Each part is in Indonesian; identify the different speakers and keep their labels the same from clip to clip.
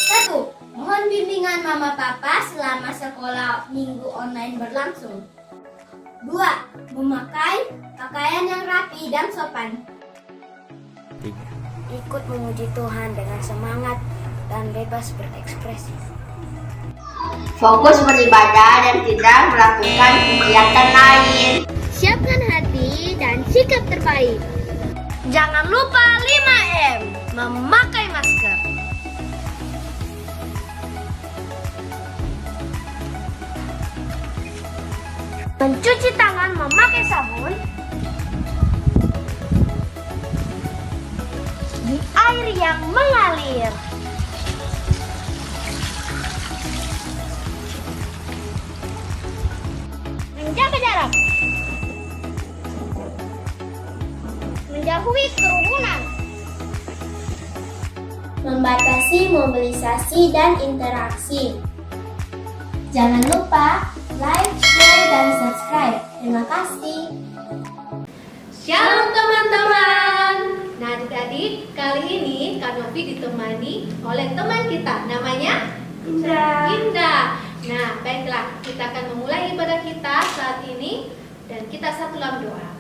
Speaker 1: Satu, mohon bimbingan mama papa selama sekolah minggu online berlangsung. 2. Memakai pakaian yang rapi dan sopan.
Speaker 2: Ikut memuji Tuhan dengan semangat dan bebas berekspresi.
Speaker 3: Fokus beribadah dan tidak melakukan kegiatan lain.
Speaker 2: Siapkan hati dan sikap terbaik.
Speaker 1: Jangan lupa 5M, memakai masker.
Speaker 2: Mencuci tangan memakai sabun. Di air yang mengalir. Menjaga jarak. Menjauhi kerumunan.
Speaker 1: Membatasi mobilisasi dan interaksi. Jangan lupa like, share, dan subscribe. Terima kasih.
Speaker 4: Shalom teman-teman. Nah adik-adik, kali ini Kak Novi ditemani oleh teman kita, namanya Indah. Nah baiklah, kita akan memulai ibadah kita saat ini dan kita satu dalam doa.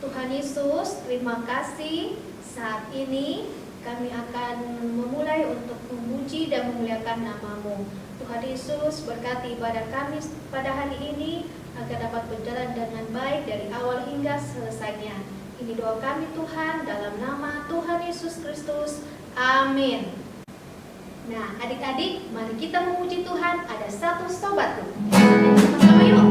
Speaker 4: Tuhan Yesus, terima kasih. Saat ini kami akan memulai untuk memuji dan memuliakan nama-Mu. Tuhan Yesus, berkati ibadah kami pada hari ini agar dapat berjalan dengan baik dari awal hingga selesainya. Ini doa kami Tuhan dalam nama Tuhan Yesus Kristus. Amin. Nah adik-adik, mari kita memuji Tuhan. Ada satu sobat tuh. Sama-sama yuk.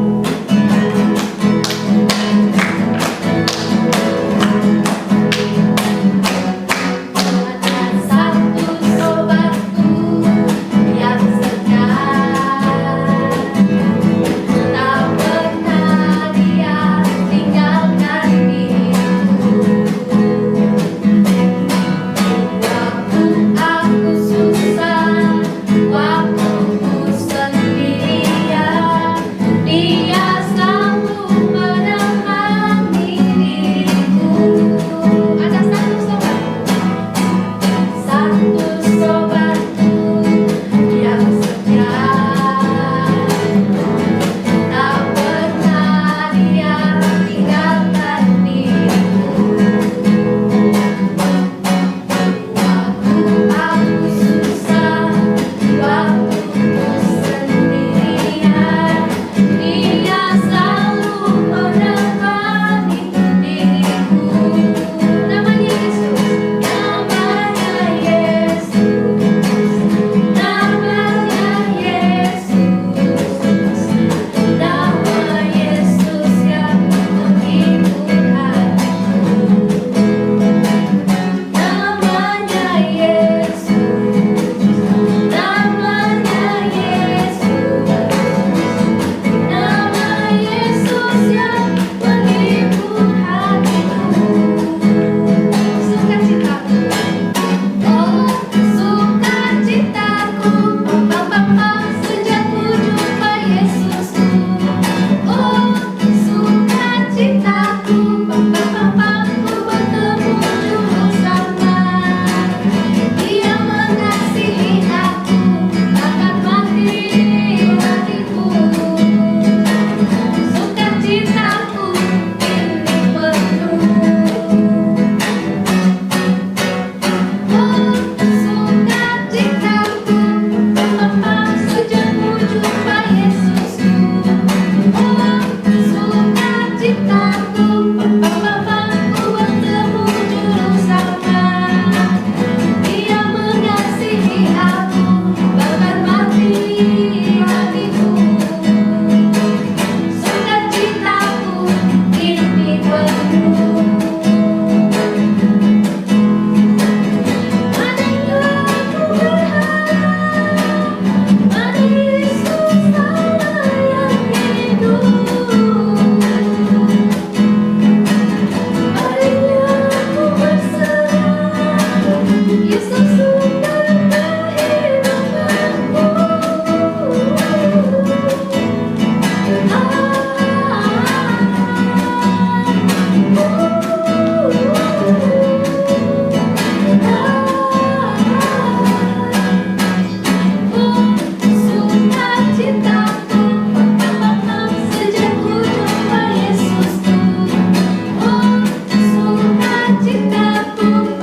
Speaker 4: cintaku,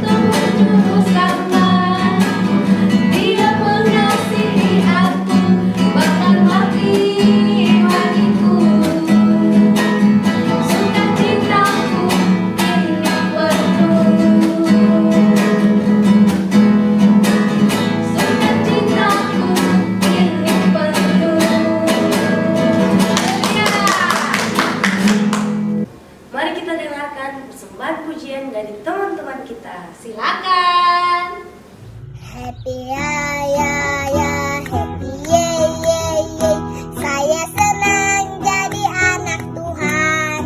Speaker 4: tunggu sama. Dia mengasihi aku, bahkan mati hatiku. Suka cintaku ini penuh. Suka cintaku ini penuh. Ya.
Speaker 2: Mari kita dengarkan persembahan pujian dari teman-teman kita.
Speaker 4: Silakan.
Speaker 1: Happy ya ya ya, happy ye ye ye. Saya senang jadi anak Tuhan.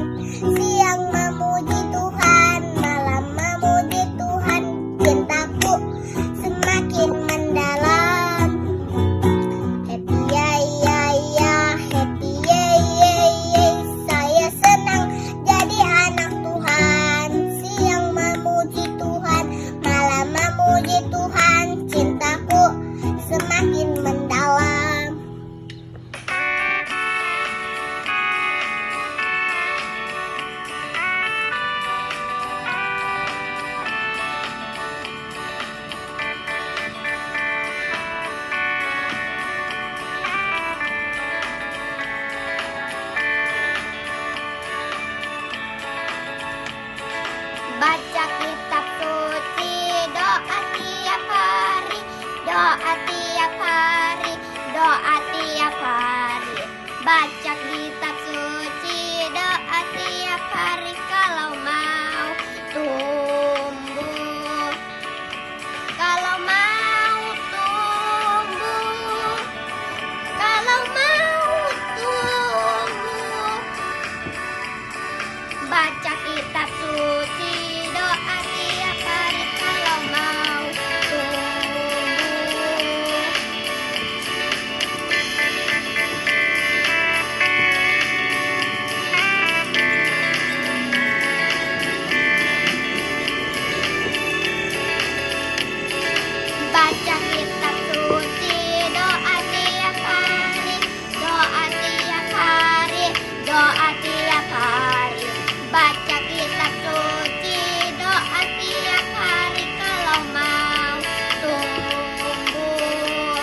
Speaker 1: Siang memuji Tuhan, malam memuji Tuhan. Cintaku semakin mendalam. Happy ya ya ya, happy ye ye ye. Saya senang jadi anak Tuhan. Siang memuji Tuhan, malam memuji Tuhan. Cintaku semakin mendalam. Baca kitab suci, doa tiap hari, doa tiap hari, doa tiap hari. Baca kitab suci, doa tiap hari kalau mau tumbuh. Kalau mau tumbuh, kalau mau tumbuh. Baca kitab suci, doa tiap hari kalau mau tumbuh. Baca kitab suci, doa tiap hari, doa tiap hari, doa tiap hari. Baca kitab suci, doa tiap hari kalau mau tumbuh.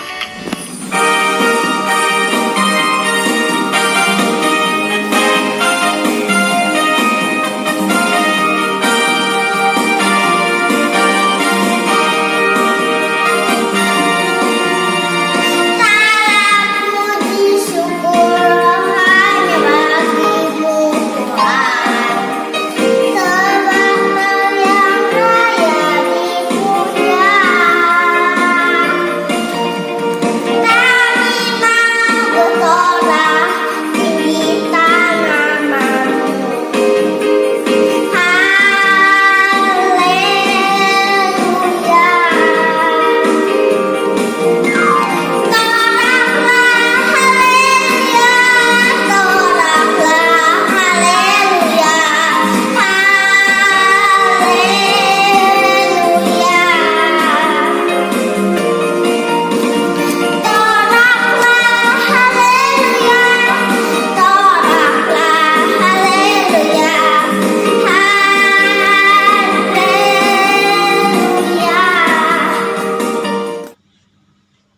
Speaker 1: Salam puji syukur hanya bagimu Tuhan. Sebab yang raya dipuja. Kami mau bersorak cinta namamu. Haleluya.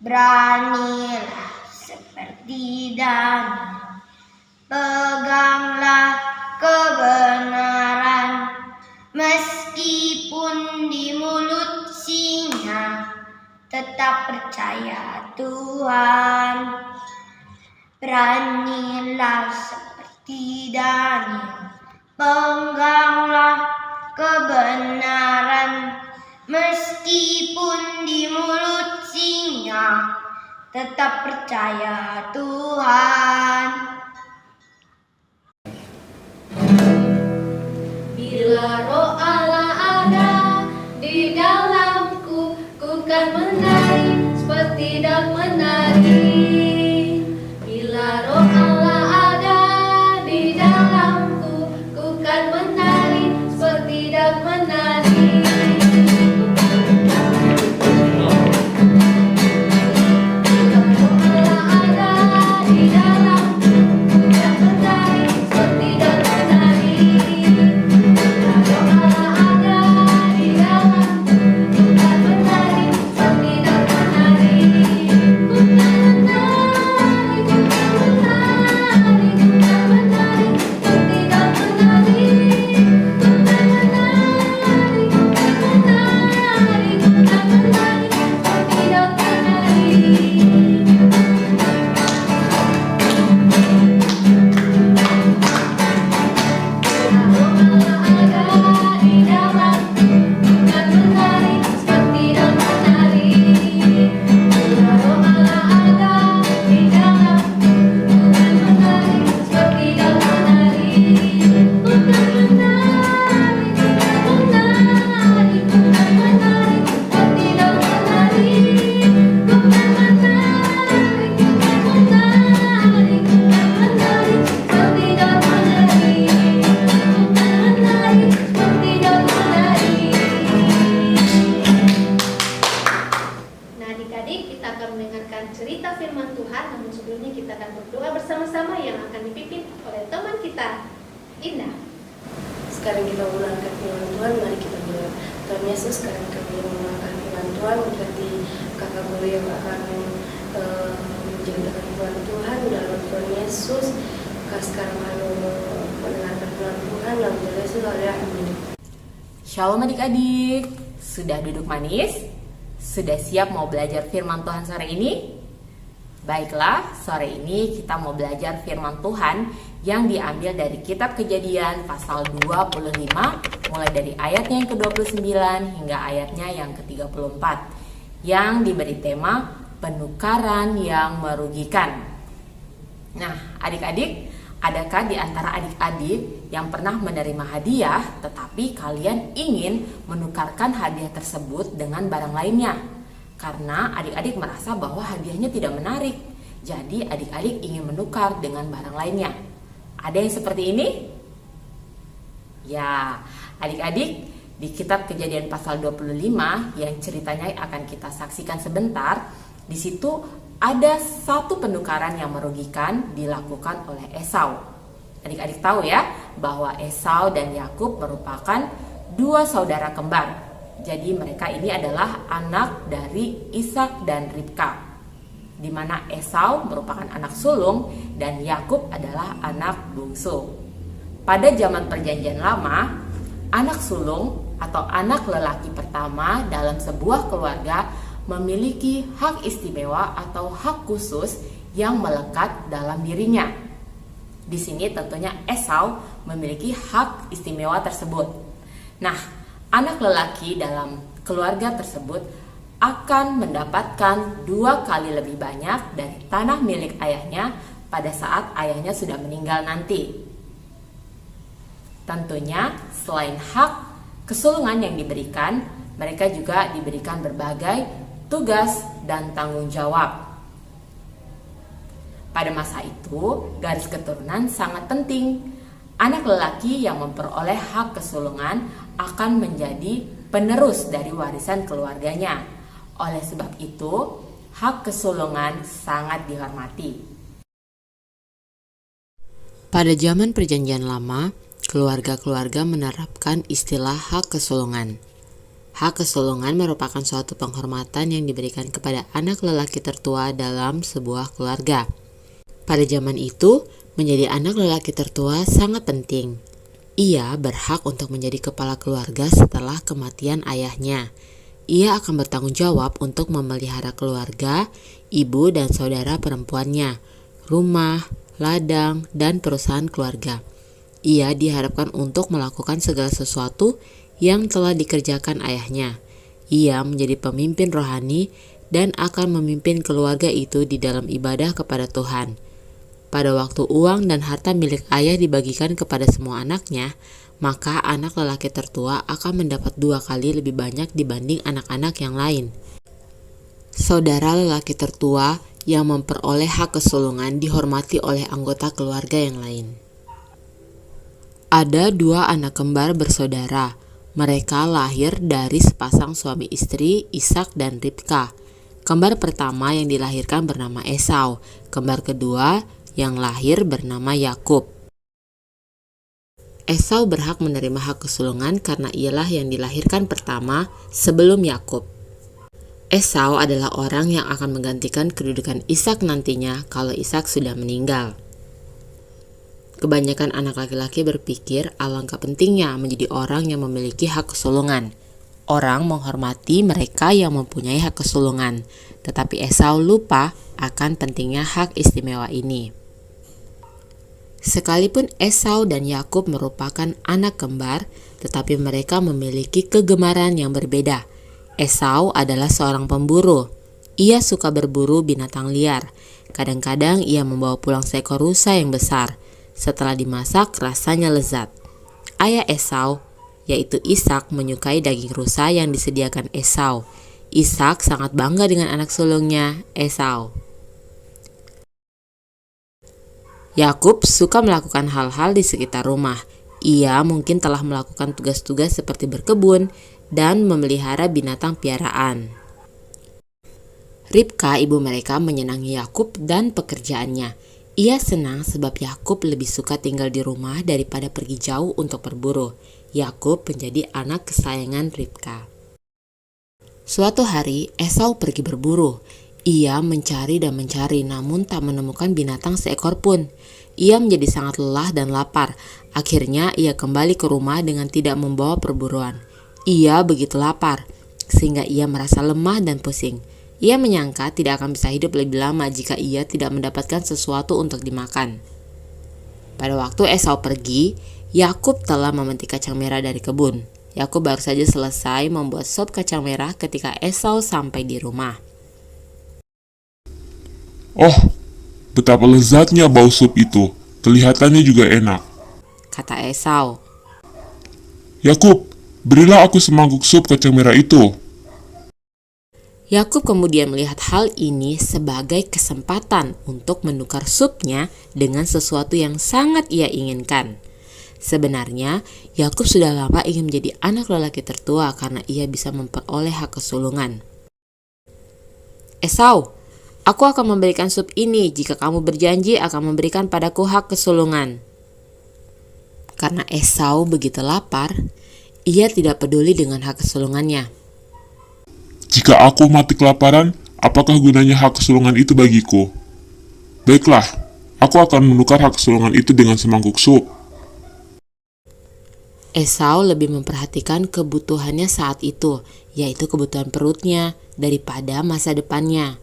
Speaker 1: Beranilah seperti Daniel, peganglah kebenaran, meskipun di mulut singa, tetap percaya Tuhan. Beranilah seperti Daniel, peganglah kebenaran, meskipun di mulut singa, tetap percaya Tuhan.
Speaker 4: Bila roh Allah ada di dalamku, ku kan menari seperti Daud menari. Bila roh Allah ada di dalamku, ku kan menari seperti Daud menari.
Speaker 5: mendengarkan firman Tuhan, mari kita berdoa. Tuhan Yesus, sekarang kami mendengarkan firman Tuhan, berarti kakak guru yang akan menceritakan firman Tuhan dalam Tuhan Yesus. Sekarang kami mendengarkan firman Tuhan dalam Tuhan Yesus. Amin.
Speaker 6: Shalom adik-adik, sudah duduk manis? Sudah siap mau belajar firman Tuhan sore ini? Baiklah, sore ini kita mau belajar firman Tuhan yang diambil dari kitab Kejadian pasal 25 mulai dari ayatnya yang ke-29 hingga ayatnya yang ke-34 yang diberi tema penukaran yang merugikan. Nah, adik-adik, adakah di antara adik-adik yang pernah menerima hadiah tetapi kalian ingin menukarkan hadiah tersebut dengan barang lainnya? Karena adik-adik merasa bahwa hadiahnya tidak menarik. Jadi adik-adik ingin menukar dengan barang lainnya. Ada yang seperti ini? Ya, adik-adik, di kitab Kejadian pasal 25 yang ceritanya akan kita saksikan sebentar, di situ ada satu penukaran yang merugikan dilakukan oleh Esau. Adik-adik tahu ya bahwa Esau dan Yakub merupakan dua saudara kembar. Jadi mereka ini adalah anak dari Ishak dan Ribka, di mana Esau merupakan anak sulung dan Yakub adalah anak bungsu. Pada zaman Perjanjian Lama, anak sulung atau anak lelaki pertama dalam sebuah keluarga memiliki hak istimewa atau hak khusus yang melekat dalam dirinya. Di sini tentunya Esau memiliki hak istimewa tersebut. Nah, anak lelaki dalam keluarga tersebut akan mendapatkan 2 kali lebih banyak dari tanah milik ayahnya pada saat ayahnya sudah meninggal nanti. Tentunya selain hak kesulungan yang diberikan, mereka juga diberikan berbagai tugas dan tanggung jawab. Pada masa itu, garis keturunan sangat penting. Anak lelaki yang memperoleh hak kesulungan akan menjadi penerus dari warisan keluarganya. Oleh sebab itu, hak kesulungan sangat dihormati.
Speaker 7: Pada zaman Perjanjian Lama, keluarga-keluarga menerapkan istilah hak kesulungan. Hak kesulungan merupakan suatu penghormatan yang diberikan kepada anak lelaki tertua dalam sebuah keluarga. Pada zaman itu, menjadi anak lelaki tertua sangat penting. Ia berhak untuk menjadi kepala keluarga setelah kematian ayahnya. Ia akan bertanggung jawab untuk memelihara keluarga, ibu dan saudara perempuannya, rumah, ladang, dan perusahaan keluarga. Ia diharapkan untuk melakukan segala sesuatu yang telah dikerjakan ayahnya. Ia menjadi pemimpin rohani dan akan memimpin keluarga itu di dalam ibadah kepada Tuhan. Pada waktu uang dan harta milik ayah dibagikan kepada semua anaknya, maka anak lelaki tertua akan mendapat 2 kali lebih banyak dibanding anak-anak yang lain. Saudara lelaki tertua yang memperoleh hak kesulungan dihormati oleh anggota keluarga yang lain. Ada 2 anak kembar bersaudara. Mereka lahir dari sepasang suami istri, Ishak dan Ribka. Kembar pertama yang dilahirkan bernama Esau. Kembar kedua yang lahir bernama Yakub. Esau berhak menerima hak kesulungan karena ialah yang dilahirkan pertama sebelum Yakub. Esau adalah orang yang akan menggantikan kedudukan Ishak nantinya kalau Ishak sudah meninggal. Kebanyakan anak laki-laki berpikir alangkah pentingnya menjadi orang yang memiliki hak kesulungan. Orang menghormati mereka yang mempunyai hak kesulungan, tetapi Esau lupa akan pentingnya hak istimewa ini. Sekalipun Esau dan Yakub merupakan anak kembar, tetapi mereka memiliki kegemaran yang berbeda. Esau adalah seorang pemburu. Ia suka berburu binatang liar. Kadang-kadang ia membawa pulang seekor rusa yang besar. Setelah dimasak, rasanya lezat. Ayah Esau, yaitu Ishak, menyukai daging rusa yang disediakan Esau. Ishak sangat bangga dengan anak sulungnya, Esau. Yakub suka melakukan hal-hal di sekitar rumah. Ia mungkin telah melakukan tugas-tugas seperti berkebun dan memelihara binatang piaraan. Ribka, ibu mereka, menyenangi Yakub dan pekerjaannya. Ia senang sebab Yakub lebih suka tinggal di rumah daripada pergi jauh untuk berburu. Yakub menjadi anak kesayangan Ribka. Suatu hari, Esau pergi berburu. Ia mencari dan mencari, namun tak menemukan binatang seekor pun. Ia menjadi sangat lelah dan lapar. Akhirnya, ia kembali ke rumah dengan tidak membawa perburuan. Ia begitu lapar, sehingga ia merasa lemah dan pusing. Ia menyangka tidak akan bisa hidup lebih lama jika ia tidak mendapatkan sesuatu untuk dimakan. Pada waktu Esau pergi, Yakub telah memetik kacang merah dari kebun. Yakub baru saja selesai membuat sop kacang merah ketika Esau sampai di rumah.
Speaker 8: Oh, betapa lezatnya bau sup itu. Kelihatannya juga enak.
Speaker 7: Kata Esau.
Speaker 8: Yakub, berilah aku semangkuk sup kacang merah itu.
Speaker 7: Yakub kemudian melihat hal ini sebagai kesempatan untuk menukar supnya dengan sesuatu yang sangat ia inginkan. Sebenarnya, Yakub sudah lama ingin menjadi anak lelaki tertua karena ia bisa memperoleh hak kesulungan. Esau, aku akan memberikan sup ini jika kamu berjanji akan memberikan padaku hak kesulungan. Karena Esau begitu lapar, ia tidak peduli dengan hak kesulungannya.
Speaker 8: Jika aku mati kelaparan, apakah gunanya hak kesulungan itu bagiku? Baiklah, aku akan menukar hak kesulungan itu dengan semangkuk sup.
Speaker 7: Esau lebih memperhatikan kebutuhannya saat itu, yaitu kebutuhan perutnya, daripada masa depannya.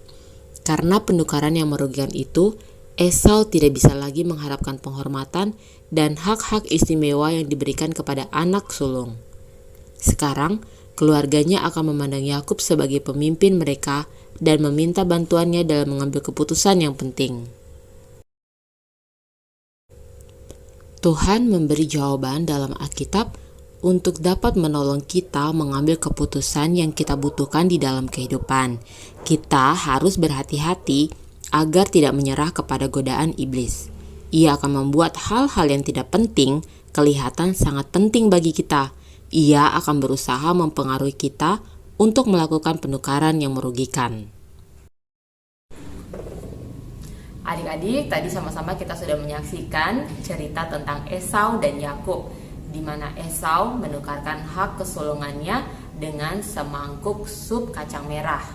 Speaker 7: Karena penukaran yang merugikan itu, Esau tidak bisa lagi mengharapkan penghormatan dan hak-hak istimewa yang diberikan kepada anak sulung. Sekarang, keluarganya akan memandang Yakub sebagai pemimpin mereka dan meminta bantuannya dalam mengambil keputusan yang penting. Tuhan memberi jawaban dalam Alkitab untuk dapat menolong kita mengambil keputusan yang kita butuhkan di dalam kehidupan. Kita harus berhati-hati agar tidak menyerah kepada godaan iblis. Ia akan membuat hal-hal yang tidak penting kelihatan sangat penting bagi kita. Ia akan berusaha mempengaruhi kita untuk melakukan penukaran yang merugikan.
Speaker 6: Adik-adik, tadi sama-sama kita sudah menyaksikan cerita tentang Esau dan Yakub, di mana Esau menukarkan hak kesulungannya dengan semangkuk sup kacang merah.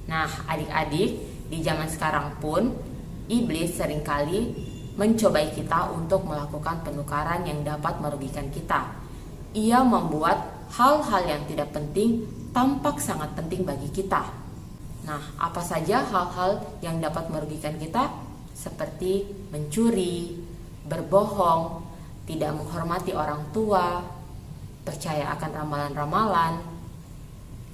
Speaker 6: Nah, adik-adik, di zaman sekarang pun iblis seringkali mencobai kita untuk melakukan penukaran yang dapat merugikan kita. Ia membuat hal-hal yang tidak penting tampak sangat penting bagi kita. Nah, apa saja hal-hal yang dapat merugikan kita? Seperti mencuri, berbohong, tidak menghormati orang tua, percaya akan ramalan-ramalan.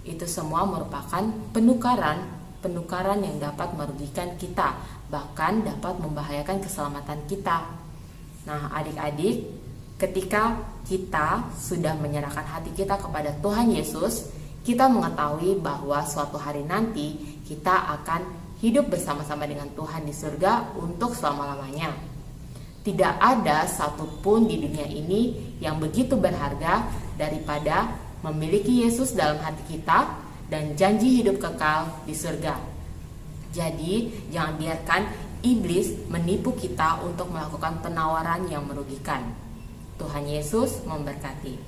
Speaker 6: Itu semua merupakan penukaran yang dapat merugikan kita, bahkan dapat membahayakan keselamatan kita. Nah, adik-adik, ketika kita sudah menyerahkan hati kita kepada Tuhan Yesus, kita mengetahui bahwa suatu hari nanti kita akan hidup bersama-sama dengan Tuhan di surga untuk selama-lamanya. Tidak ada satupun di dunia ini yang begitu berharga daripada memiliki Yesus dalam hati kita dan janji hidup kekal di surga. Jadi, jangan biarkan iblis menipu kita untuk melakukan penawaran yang merugikan. Tuhan Yesus memberkati.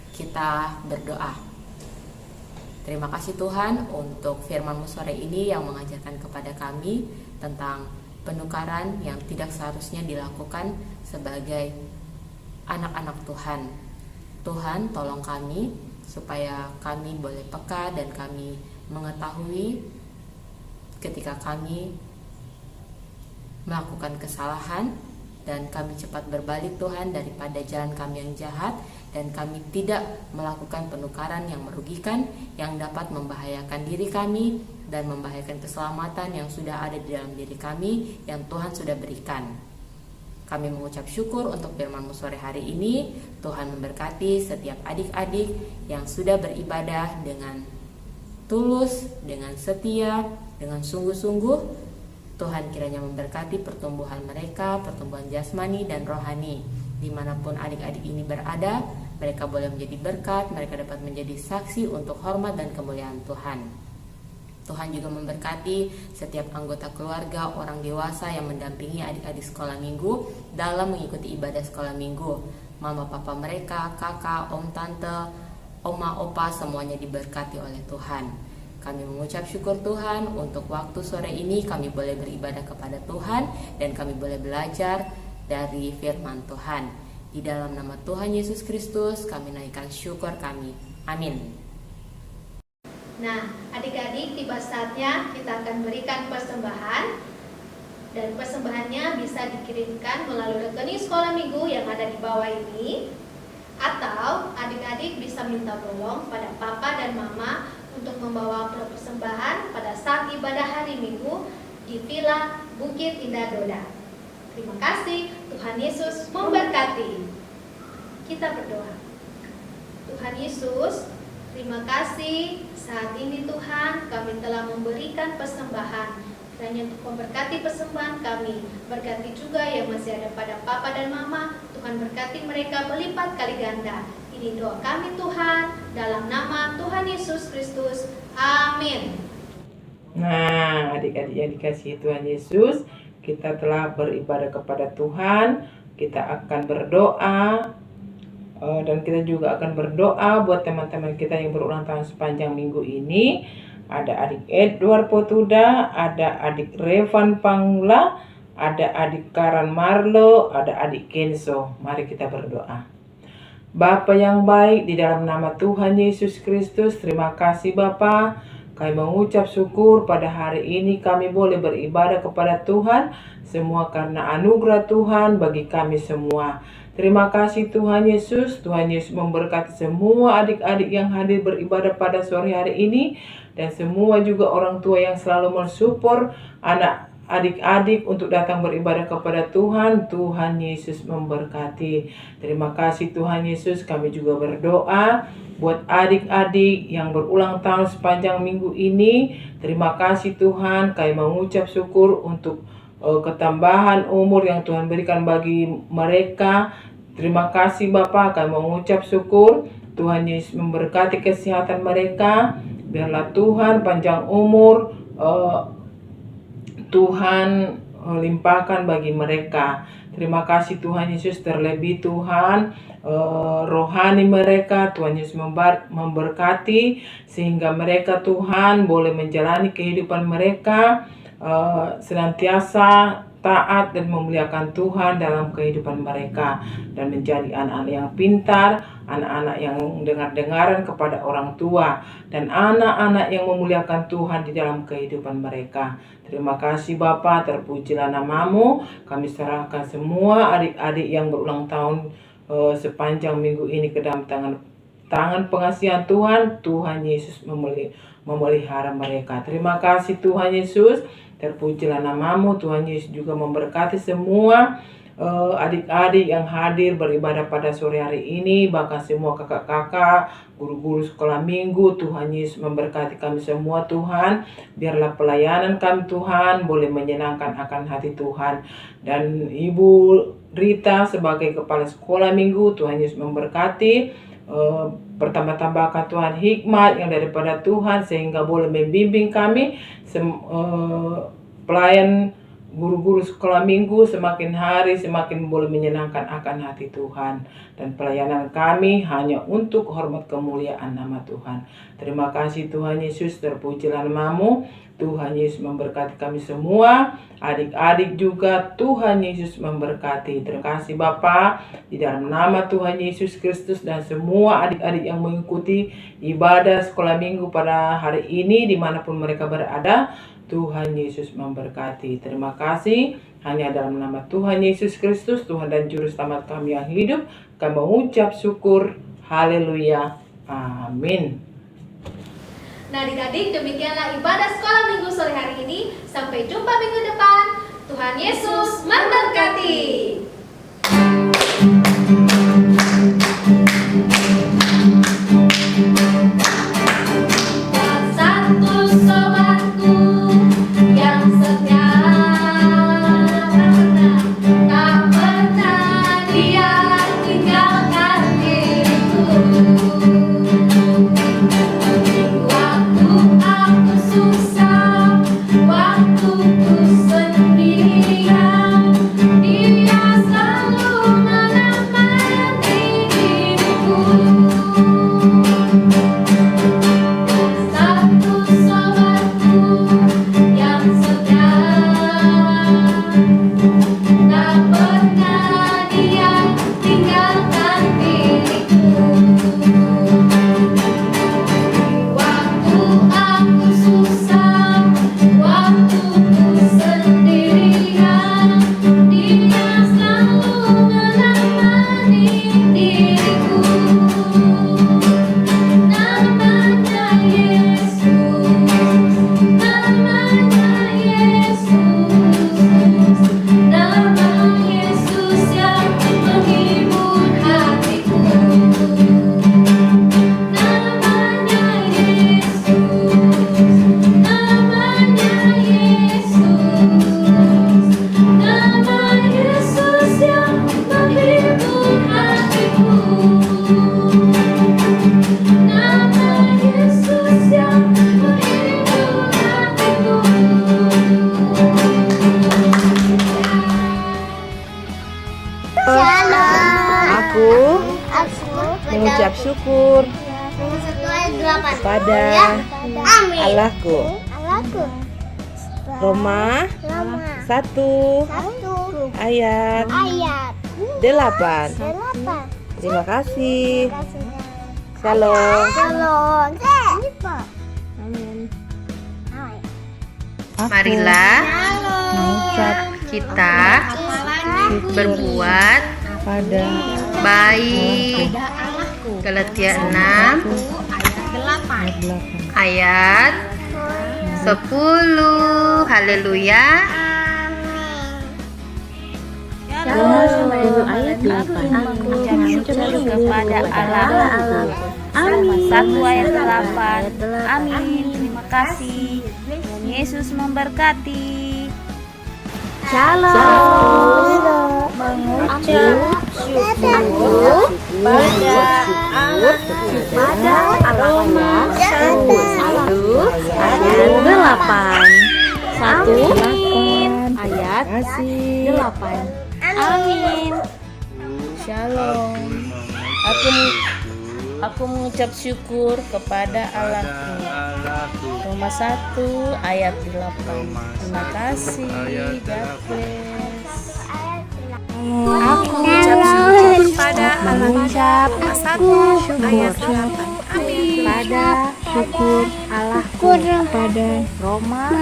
Speaker 6: Kita berdoa. Terima kasih Tuhan untuk firman-Mu sore ini yang mengajarkan kepada kami tentang penukaran yang tidak seharusnya dilakukan sebagai anak-anak Tuhan. Tuhan, tolong kami supaya kami boleh peka dan kami mengetahui ketika kami melakukan kesalahan, dan kami cepat berbalik Tuhan daripada jalan kami yang jahat, dan kami tidak melakukan penukaran yang merugikan yang dapat membahayakan diri kami dan membahayakan keselamatan yang sudah ada di dalam diri kami yang Tuhan sudah berikan. Kami mengucap syukur untuk firman-Mu sore hari ini. Tuhan memberkati setiap adik-adik yang sudah beribadah dengan tulus, dengan setia, dengan sungguh-sungguh. Tuhan kiranya memberkati pertumbuhan mereka, pertumbuhan jasmani dan rohani. Dimanapun adik-adik ini berada, mereka boleh menjadi berkat, mereka dapat menjadi saksi untuk hormat dan kemuliaan Tuhan. Tuhan juga memberkati setiap anggota keluarga, orang dewasa yang mendampingi adik-adik sekolah minggu dalam mengikuti ibadah sekolah minggu. mama papa mereka, kakak, om tante, oma opa semuanya diberkati oleh Tuhan. Kami mengucap syukur Tuhan untuk waktu sore ini kami boleh beribadah kepada Tuhan dan kami boleh belajar dari firman Tuhan. Di dalam nama Tuhan Yesus Kristus kami naikkan syukur kami. Amin.
Speaker 4: Nah, adik-adik, tiba saatnya kita akan berikan persembahan. Dan persembahannya bisa dikirimkan melalui rekening sekolah minggu yang ada di bawah ini. Atau adik-adik bisa minta tolong pada papa dan mama untuk membawa persembahan pada saat ibadah hari Minggu di Villa Bukit Indah Doda. Terima kasih, Tuhan Yesus memberkati. Kita berdoa. Tuhan Yesus, terima kasih saat ini Tuhan kami telah memberikan persembahan. Hanya untuk memberkati persembahan kami, berkati juga yang masih ada pada papa dan mama. Tuhan berkati mereka berlipat kali ganda. Ini doa kami Tuhan, dalam nama Tuhan Yesus Kristus. Amin.
Speaker 9: Nah, adik-adik yang dikasihi Tuhan Yesus, kita telah beribadah kepada Tuhan. Kita akan berdoa dan kita juga akan berdoa buat teman-teman kita yang berulang tahun sepanjang minggu ini. Ada adik Edward Potuda, ada adik Revan Pangula, ada adik Karan Marlo, ada adik Kenso. Mari kita berdoa. Bapa yang baik, di dalam nama Tuhan Yesus Kristus, terima kasih Bapa. Kami mengucap syukur pada hari ini kami boleh beribadah kepada Tuhan. Semua karena anugerah Tuhan bagi kami semua. Terima kasih Tuhan Yesus. Tuhan Yesus memberkati semua adik-adik yang hadir beribadah pada sore hari ini. Dan semua juga orang tua yang selalu mensupport anak adik-adik untuk datang beribadah kepada Tuhan. Tuhan Yesus memberkati. Terima kasih Tuhan Yesus. Kami juga berdoa buat adik-adik yang berulang tahun sepanjang minggu ini. Terima kasih Tuhan. Kami mengucap syukur untuk ketambahan umur yang Tuhan berikan bagi mereka. Terima kasih Bapak. Kami mengucap syukur. Tuhan Yesus memberkati kesehatan mereka. Biarlah Tuhan panjang umur, Tuhan limpahkan bagi mereka. Terima kasih Tuhan Yesus, terlebih Tuhan rohani mereka. Tuhan Yesus memberkati sehingga mereka Tuhan boleh menjalani kehidupan mereka senantiasa taat dan memuliakan Tuhan dalam kehidupan mereka dan menjadi anak-anak yang pintar, anak-anak yang dengar-dengaran kepada orang tua, dan anak-anak yang memuliakan Tuhan di dalam kehidupan mereka. Terima kasih Bapa, terpujilah namamu. Kami serahkan semua adik-adik yang berulang tahun sepanjang minggu ini ke dalam tangan pengasihan Tuhan. Tuhan Yesus memelihara mereka. Terima kasih Tuhan Yesus. Terpujilah namamu. Tuhan Yesus juga memberkati semua adik-adik yang hadir beribadah pada sore hari ini, bahkan semua kakak-kakak, guru-guru sekolah minggu. Tuhan Yesus memberkati kami semua Tuhan. Biarlah pelayanan kami Tuhan boleh menyenangkan akan hati Tuhan. Dan Ibu Rita sebagai kepala sekolah minggu, Tuhan Yesus memberkati. Pertambah-tambahkan Tuhan hikmat yang daripada Tuhan sehingga boleh membimbing kami pelayan guru-guru sekolah minggu semakin hari semakin boleh menyenangkan akan hati Tuhan, dan pelayanan kami hanya untuk hormat kemuliaan nama Tuhan. Terima kasih Tuhan Yesus, terpujilah namamu. Tuhan Yesus memberkati kami semua, adik-adik juga Tuhan Yesus memberkati. Terima kasih Bapa, di dalam nama Tuhan Yesus Kristus, dan semua adik-adik yang mengikuti ibadah sekolah minggu pada hari ini dimanapun mereka berada, Tuhan Yesus memberkati. Terima kasih, hanya dalam nama Tuhan Yesus Kristus, Tuhan dan Juru Selamat kami yang hidup, kami mengucap syukur. Haleluya. Amin.
Speaker 4: Nah adik-adik, demikianlah ibadah sekolah minggu sore hari ini. Sampai jumpa minggu depan. Tuhan Yesus memberkati. Satu sobatku yang setia, tak pernah dia tinggalkan diriku. Waktu aku susah, waktu ku sendirian, dia
Speaker 2: kepada Allahku. Roma 1 ayat 8. Terima kasih. Shalom.
Speaker 3: Marilah kita berbuat baik. Galatia 6 ayat 10. Haleluya.
Speaker 2: Ayat 8. Aku mengucap kepada Allah. Amin. 1 ayat 8. Amin. Terima kasih. Tuhan Yesus memberkati. Shalom. Mengucap syukur pada Allah. Roma 1 ayat 8. 1 ayat 8. Amin. Shalom. Aku mengucap syukur kepada Allahku. Roma 1 ayat 8. Terima kasih. God bless.
Speaker 4: Aku mengucap syukur pada Allah. Roma 1 ayat 8. Amin.
Speaker 2: Pada syukur Allahku pada Roma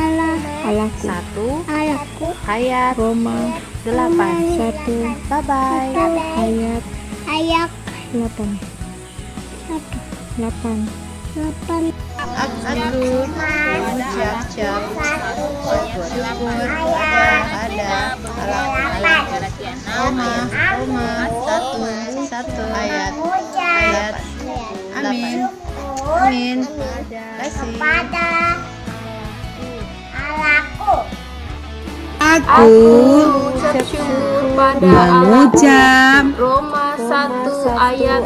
Speaker 2: Allahku 1 ayat Roma 8. 1 bye bye ayat 8.
Speaker 3: Aku mengucap syukur pada Allah. Roma 1 ayat. Amin. Kasih.
Speaker 10: Aku mengucap
Speaker 6: Roma 1 ayat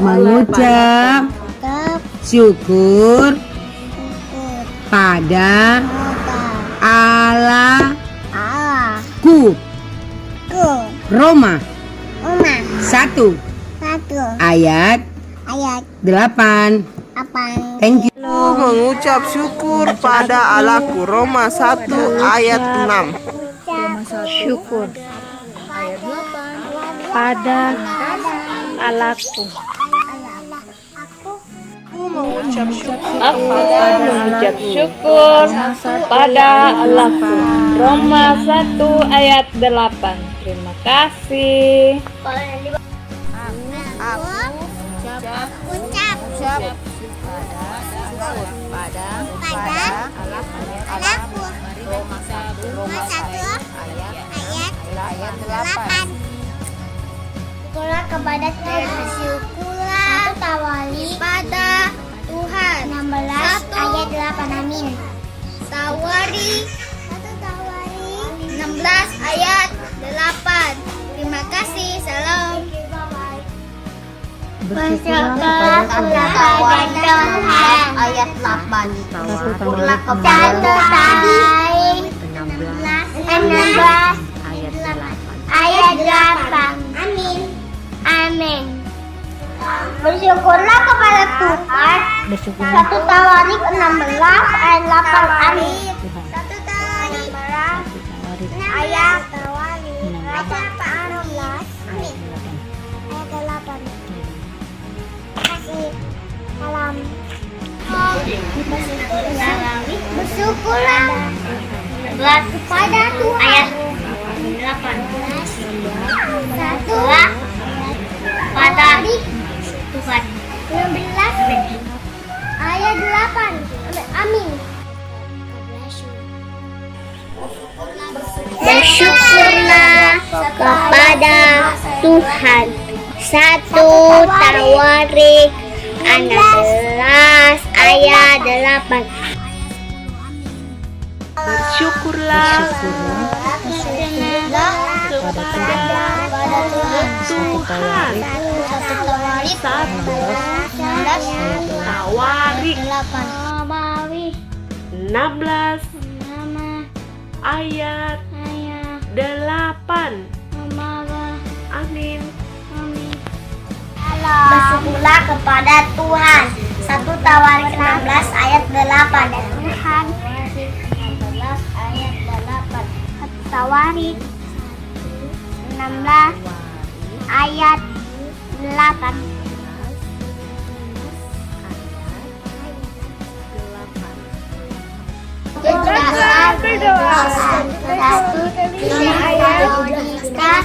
Speaker 10: syukur pada Allahku. Roma 1 ayat 8. Thank you.
Speaker 9: Mengucap syukur pada Allahku. Roma 1 ayat 6.
Speaker 2: Syukur pada Allahku.
Speaker 9: Aku mengucap
Speaker 2: syukur pada Allahku. Roma 1 ayat 8. Terima kasih.
Speaker 1: Syukurlah kepada Tuhan. Bersyukurlah tawali pada Tuhan. 16 ayat 8. Amin. Tawari 16 ayat 8. Terima kasih. Salam. Bersyukurlah kepada Tuhan. Ayat 8. Syukurlah kepada Tuhan. 16 ayat 8. Amin. Bersyukurlah kepada Tuhan. 1 Tawarik 16 ayat 8. Amin. 1 Tawarik ayat 16. Amin. Ayat 8. Kasih. Salam. Bersyukurlah kepada Tuhan. Ayat 8. Satulah pada Tuhan. 16 ayat 8. Amin. Bersyukurlah kepada Tuhan. 1 Tawarik 16 ayat 8.
Speaker 2: Bersyukurlah
Speaker 1: kepada Tuhan. 1 Tawarik
Speaker 2: 16 ayat 8. Amin.
Speaker 1: Bersyukurlah kepada Tuhan. 1 Tawarik 16 ayat 8. Dan Tuhan 16 ayat 8. Tawarik 16 ayat 8. Berdoa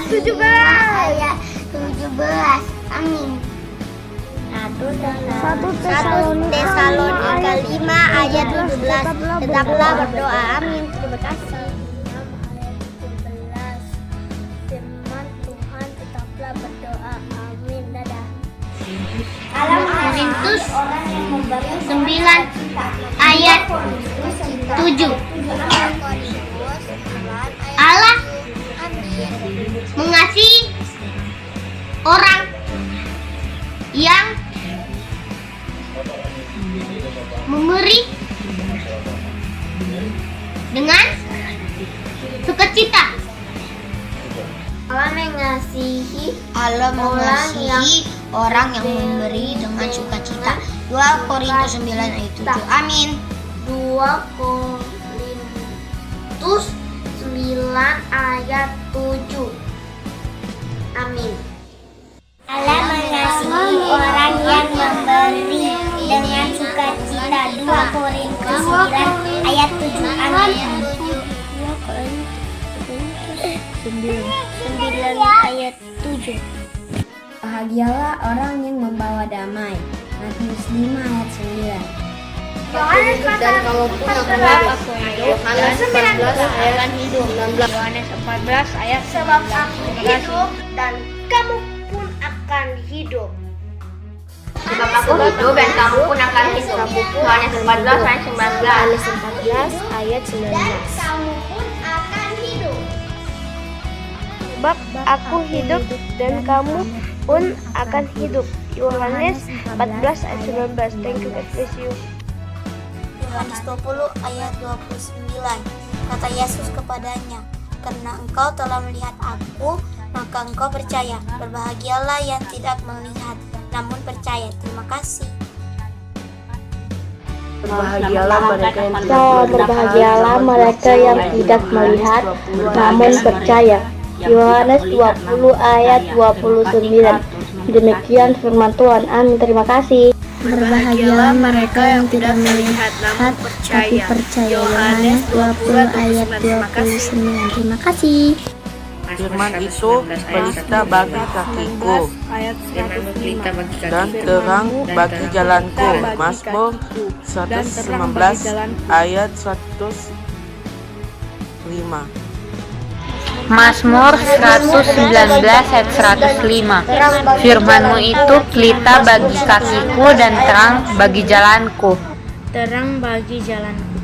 Speaker 1: 17. Amin. 1 Tesalonika 5 ayat 17. Tetaplah berdoa. Amin. Terima kasih. Firman Tuhan, tetaplah berdoa. Amin. Dadah. Korintus 9 ayat 7. Allah mengasihi orang yang memberi dengan sukacita. Allah mengasihi orang yang memberi dengan sukacita. 2 Korintus 9 ayat 7. Amin. 2 Korintus 9 ayat 7. Amin. Allah mengasihi orang yang memberi dengan sukacita. 2 Korintus 9 ayat 7. Amin. 9 ayat 7.
Speaker 2: Bahagialah orang yang membawa damai. Matius 5 ayat 9.
Speaker 1: Yohanes 14 ayat 19.
Speaker 2: Yohanes 14 ayat 19.
Speaker 1: Sebab aku hidup dan kamu pun akan hidup.
Speaker 2: Sebab aku hidup dan kamu pun akan hidup. Yohanes 14 ayat 19.
Speaker 1: Yohanes 14 ayat 19.
Speaker 2: Kamu pun akan hidup.
Speaker 1: Sebab aku hidup dan kamu pun akan hidup. Yohanes 14 ayat 19. Thank you, God bless you.
Speaker 11: Yohanes 20 ayat 29. Kata Yesus kepadanya, karena engkau telah melihat aku, maka engkau percaya. Berbahagialah yang tidak melihat, namun percaya. Terima kasih.
Speaker 5: Berbahagialah mereka yang
Speaker 1: Berbahagialah mereka yang tidak melihat, namun percaya. Yohanes 20 ayat 29. Demikian firman Tuhan. Amin. Terima kasih.
Speaker 2: Berbahagialah mereka yang tidak melihat tapi percaya. Yohanes 20 ayat 29. Terima kasih.
Speaker 3: Firman itu pelita bagi kakiku dan terang bagi jalanku. Mazmur 119 ayat 105.
Speaker 12: Mazmur 119 ayat 105. Firman-Mu itu pelita bagi kakiku dan terang bagi jalanku.
Speaker 2: Terang bagi jalanku.